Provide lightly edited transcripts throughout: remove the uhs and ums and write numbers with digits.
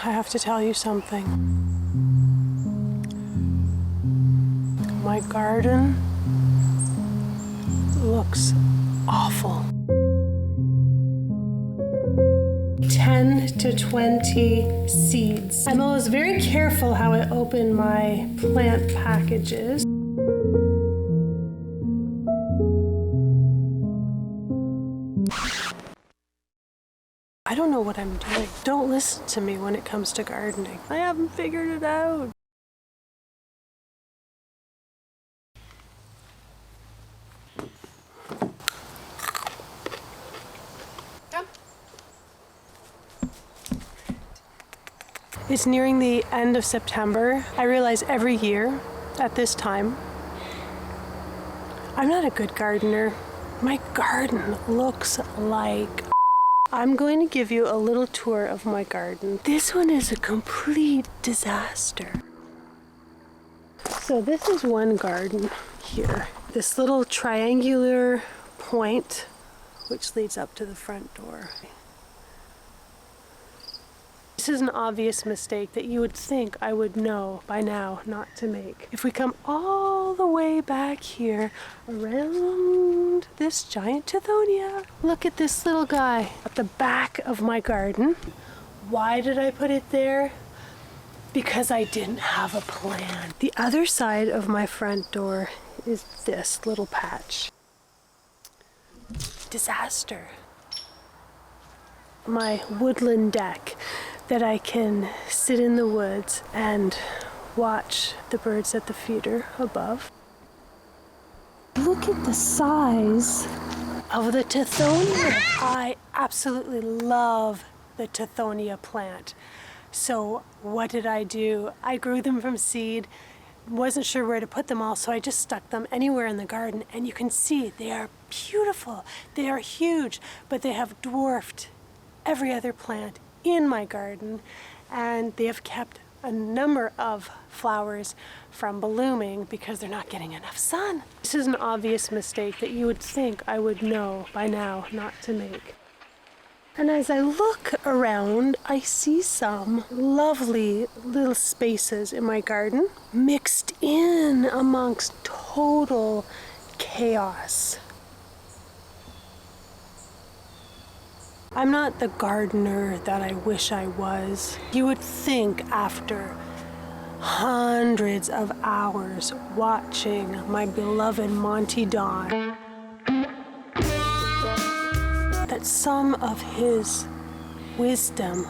I have to tell you something. My garden looks awful. 10 to 20 seeds. I'm always very careful how I open my plant packages. I don't know what I'm doing. Don't listen to me when it comes to gardening. I haven't figured it out. It's nearing the end of September. I realize every year at this time, I'm not a good gardener. My garden looks like... I'm going to give you a little tour of my garden. This one is a complete disaster. So this is one garden here. This little triangular point, which leads up to the front door. This is an obvious mistake that you would think I would know by now not to make. If we come all the way back here around this giant tithonia, look at this little guy at the back of my garden. Why did I put it there? Because I didn't have a plan. The other side of my front door is this little patch. Disaster. My woodland deck that I can sit in the woods and watch the birds at the feeder above. Look at the size of the tithonia. I absolutely love the tithonia plant. So what did I do? I grew them from seed, wasn't sure where to put them all, so I just stuck them anywhere in the garden, and you can see they are beautiful. They are huge, but they have dwarfed every other plant in my garden, and they have kept a number of flowers from blooming because they're not getting enough sun. This is an obvious mistake that you would think I would know by now not to make. And as I look around, I see some lovely little spaces in my garden mixed in amongst total chaos. I'm not the gardener that I wish I was. You would think after hundreds of hours watching my beloved Monty Don that some of his wisdom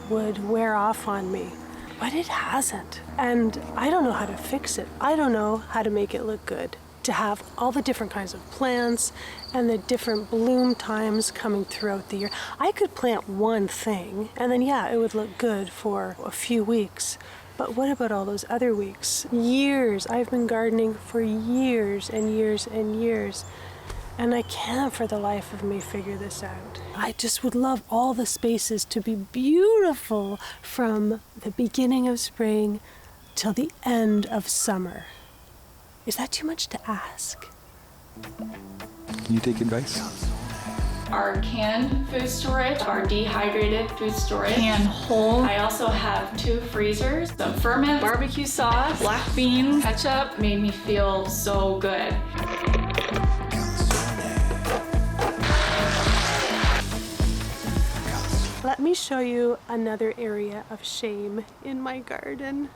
would wear off on me, but it hasn't. And I don't know how to fix it. I don't know how to make it look good. To have all the different kinds of plants and the different bloom times coming throughout the year. I could plant one thing and then yeah, it would look good for a few weeks. But what about all those other weeks? Years. I've been gardening for years and years and years. And I can't for the life of me figure this out. I just would love all the spaces to be beautiful from the beginning of spring till the end of summer. Is that too much to ask? Can you take advice? Our canned food storage, our dehydrated food storage, can hold. I also have 2 freezers, some ferment, barbecue sauce, black beans, ketchup. Made me feel so good. Let me show you another area of shame in my garden.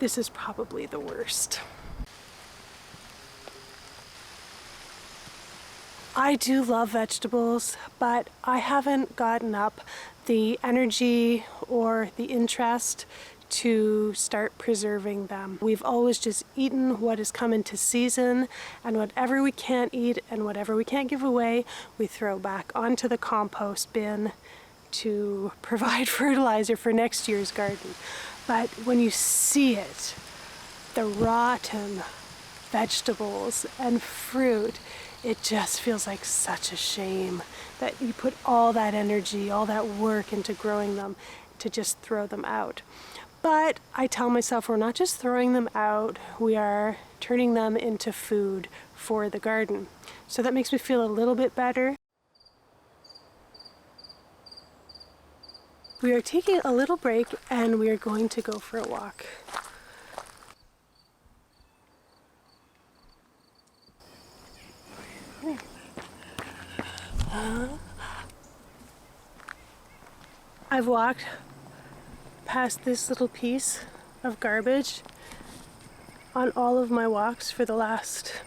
This is probably the worst. I do love vegetables, but I haven't gotten up the energy or the interest to start preserving them. We've always just eaten what has come into season, and whatever we can't eat and whatever we can't give away, we throw back onto the compost bin to provide fertilizer for next year's garden. But when you see it, the rotten vegetables and fruit, it just feels like such a shame that you put all that energy, all that work into growing them to just throw them out. But I tell myself we're not just throwing them out, we are turning them into food for the garden. So that makes me feel a little bit better. We are taking a little break and we are going to go for a walk. I've walked past this little piece of garbage on all of my walks for the last,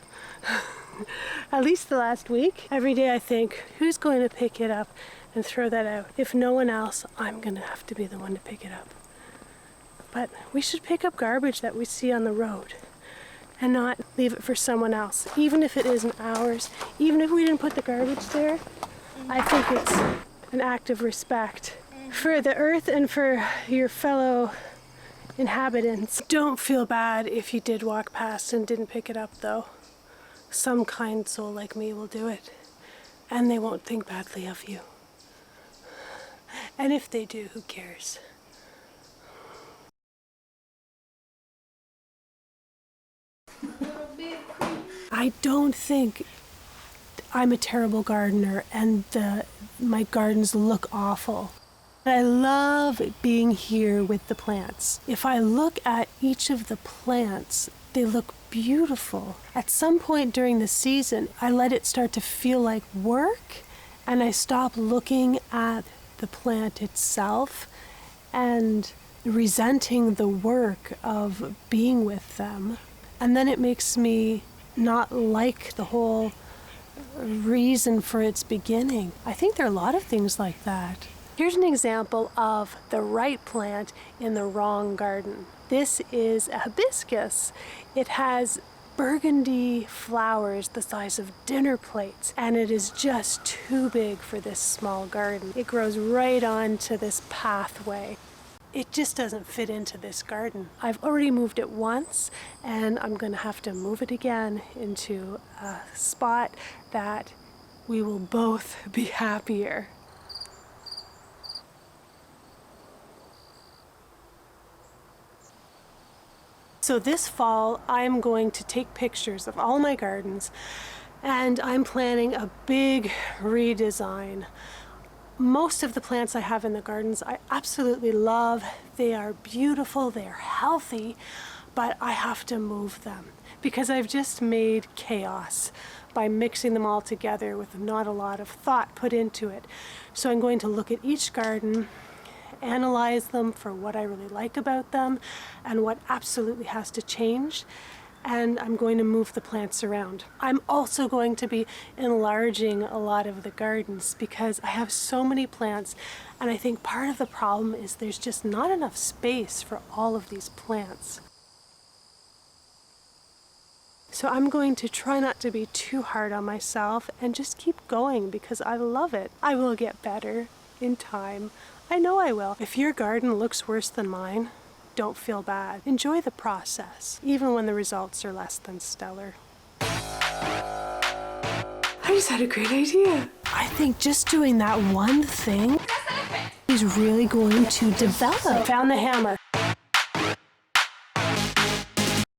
at least the last week. Every day I think, who's going to pick it up and throw that out? If no one else, I'm gonna have to be the one to pick it up. But we should pick up garbage that we see on the road and not leave it for someone else. Even if it isn't ours, even if we didn't put the garbage there, I think it's an act of respect for the earth and for your fellow inhabitants. Don't feel bad if you did walk past and didn't pick it up though. Some kind soul like me will do it, and they won't think badly of you. And if they do, who cares? I don't think I'm a terrible gardener and my gardens look awful. I love being here with the plants. If I look at each of the plants, they look beautiful. At some point during the season, I let it start to feel like work, and I stop looking at the plant itself and resenting the work of being with them. And then it makes me not like the whole reason for its beginning. I think there are a lot of things like that. Here's an example of the right plant in the wrong garden. This is a hibiscus. It has burgundy flowers the size of dinner plates, and it is just too big for this small garden. It grows right onto this pathway. It just doesn't fit into this garden. I've already moved it once, and I'm gonna have to move it again into a spot that we will both be happier. So this fall, I'm going to take pictures of all my gardens, and I'm planning a big redesign. Most of the plants I have in the gardens I absolutely love. They are beautiful, they are healthy, but I have to move them because I've just made chaos by mixing them all together with not a lot of thought put into it. So I'm going to look at each garden, analyze them for what I really like about them and what absolutely has to change, and I'm going to move the plants around. I'm also going to be enlarging a lot of the gardens because I have so many plants, and I think part of the problem is there's just not enough space for all of these plants. So I'm going to try not to be too hard on myself and just keep going because I love it. I will get better in time. I know I will. If your garden looks worse than mine, don't feel bad. Enjoy the process, even when the results are less than stellar. I just had a great idea. I think just doing that one thing is really going to develop. I found the hammer.